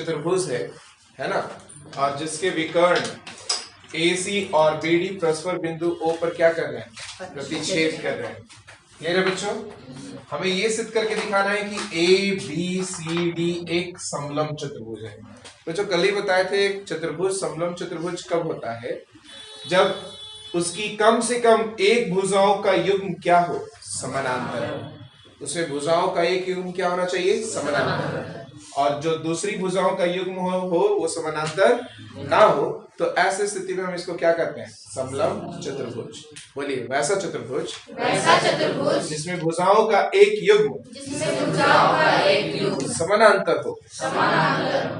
चतुर्भुज है ना, और जिसके विकर्ण AC और BD परस्पर बिंदु O पर क्या कर रहे हैं, प्रतिच्छेद कर रहे हैं। क्लियर है बच्चों? हमें ये सिद्ध करके दिखाना है कि ABCD एक समलंब चतुर्भुज है। बच्चों कल ही बताए थे चतुर्भुज समलंब चतुर्भुज कब होता है, जब उसकी कम से कम एक भुजाओं का युग्म क्या हो, समानांतर हो। उसमें भुजाओं का एक युग्म क्या होना चाहिए, समानांतर, और जो दूसरी भुजाओं का युग्म हो वो समानांतर ना हो, तो ऐसे स्थिति में हम इसको क्या करते हैं, समलंब चतुर्भुज। बोलिए वैसा चतुर्भुज जिसमें भुजाओं का एक युग्म समानांतर हो,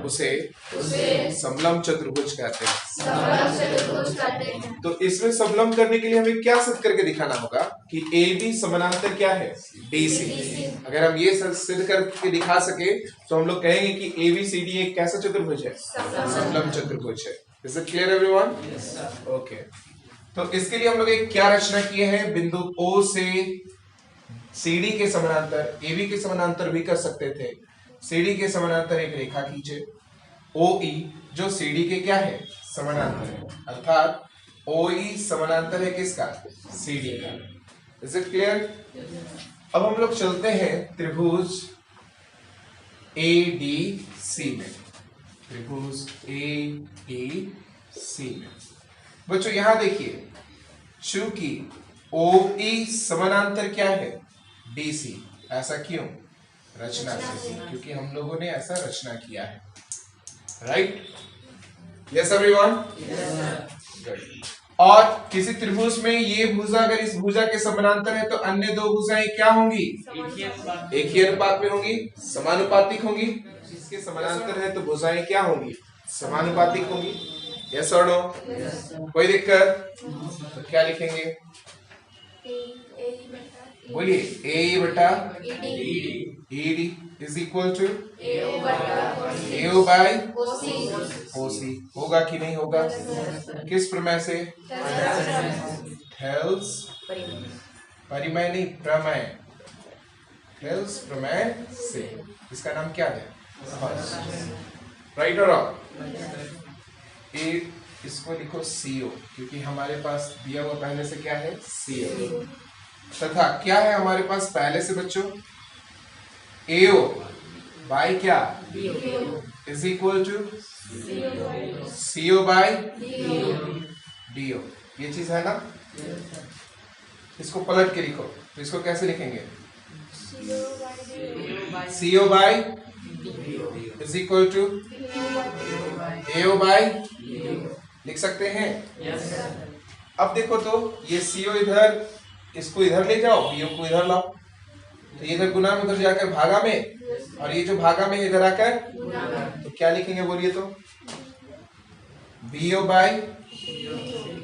उसे समलंब चतुर्भुज कहते हैं। तो इसमें समलंब करने के लिए हमें क्या सिद्ध करके दिखाना होगा कि AB समानांतर क्या है, DC। अगर हम ये सिद्ध करके दिखा सके तो हम लोग कहेंगे कि ABCD एक कैसा चतुर्भुज है, समलंब चतुर्भुज है। Is it clear everyone? Yes, sir. Okay. तो इसके लिए हम लोग एक क्या रचना किए हैं, बिंदु O से CD के समानांतर, AB के समानांतर भी कर सकते थे, CD के समानांतर एक रेखा खींचे OE जो CD के क्या है, समानांतर है, अर्थात OE समानांतर है किसका, CD का। Is it clear? अब हम लोग चलते हैं त्रिभुज ADC में, त्रिभुज ADC में। बच्चों यहां देखिए, चूंकि OE समानांतर क्या है, DC। ऐसा क्यों, रचना से, क्योंकि हम लोगों ने ऐसा रचना किया है, राइट? Yes everyone? गुड। और किसी त्रिभुज में ये भुजा अगर इस भुजा के समानांतर है तो अन्य दो भुजाएं क्या होंगी, एक ही अनुपात में होंगी, समानुपातिक होंगी। जिसके समानांतर है तो भुजाएं क्या होंगी, समानुपातिक होंगी। यस और नो? कोई दिक्कत? तो क्या लिखेंगे, बोलिए AE बटा ED is equal to AO by OC। होगा कि नहीं होगा, किस प्रमेय से, थेल्स परिमेय नहीं, प्रमेय, थेल्स प्रमेय से। इसका नाम क्या है, राइट और रॉन्ग? इसको लिखो CO, क्योंकि हमारे पास दिया हुआ पहले से क्या है, CO, तथा क्या है हमारे पास पहले से बच्चों, AO बाय क्या, is equal to CO by DO। ये चीज है ना, इसको पलट के लिखो, तो इसको कैसे लिखेंगे, CO by is equal to AO by, लिख सकते हैं। अब देखो तो ये CO इधर, इसको इधर ले जाओ, BO को इधर लाओ, तो ये इधर गुना में उधर जाकर भागा में, और ये जो भागा में इधर आकर, तो क्या लिखेंगे बोलिए तो, BO by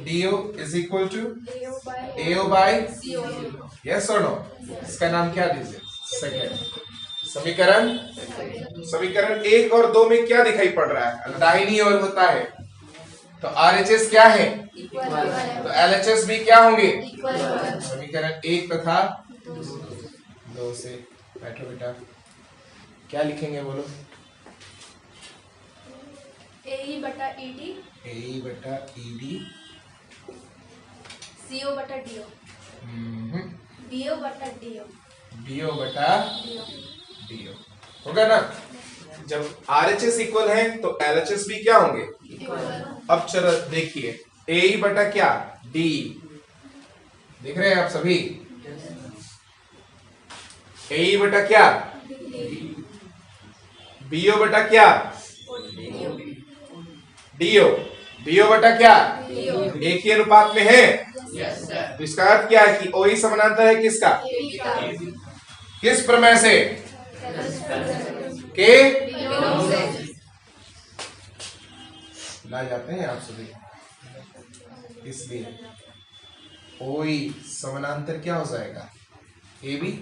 DO is equal to AO by, yes और नो? इसका नाम क्या दीजिए, सेकंड समीकरण। समीकरण 1 और 2 में क्या दिखाई पड़ रहा है, दाहिनी ओर होता है, तो RHS क्या है, तो LHS भी क्या होंगे, समीकरण 1 तथा 2 से। बैठो बेटा, क्या लिखेंगे बोलो, AE बटा ED, AE बटा ED, CO बटा DO, BO बटा DO, BO बटा DO, होगा ना? जब RHS इक्वल है तो LHS भी क्या होंगे, अब चलो देखिए, AE बटा क्या, D, देख रहे हैं आप सभी, AE बटा क्या, BO बटा क्या, DO, BO बटा क्या, एक ही अनुपात में है। तो इसका अर्थ क्या है कि OE समानांतर है किसका, किस प्रमेय से, के ला जाते हैं आप सभी, इसलिए OE समानांतर क्या हो जाएगा, AB,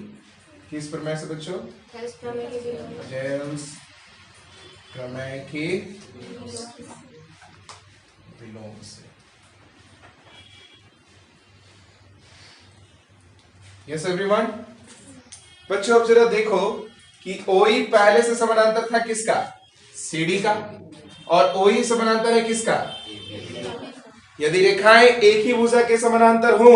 किस प्रमेय से बच्चों, थेल्स प्रमेय के थेल्स प्रमेय के विलोम से। Yes everyone? बच्चों अब जरा देखो कि OE पहले से समानांतर था किसका, CD का, और OE समानांतर है किसका? यदि रेखाएं एक ही भुजा के समानांतर हो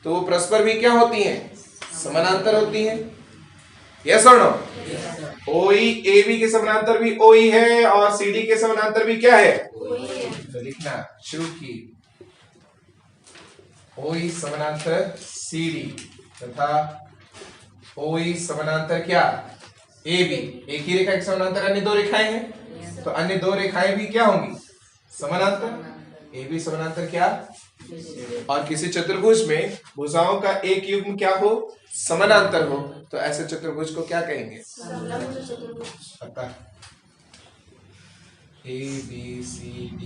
तो वो परस्पर भी क्या होती हैं? समानांतर होती हैं। यस और नो? OE AB के समानांतर भी OE है और CD के समानांतर भी क्या है? तो लिखना शुरू की OE समानांतर CD तथा OE समानांतर क्या? AB। एक ही रेखा के समानांतर अन्य दो रेखाएं हैं, तो अन्य दो रेखाएं भी क्या होंगी? समानांतर। AB समानांतर क्या? और किसी चतुर्भुज में भुजाओं का एक युग्म क्या हो? समानांतर हो, तो ऐसे चतुर्भुज को क्या कहेंगे? पता ABCD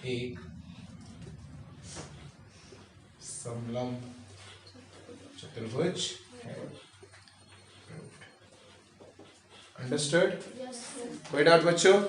एक समलंब चतुर्भुज है। अंडरस्टूड? कोई डाउट बच्चों?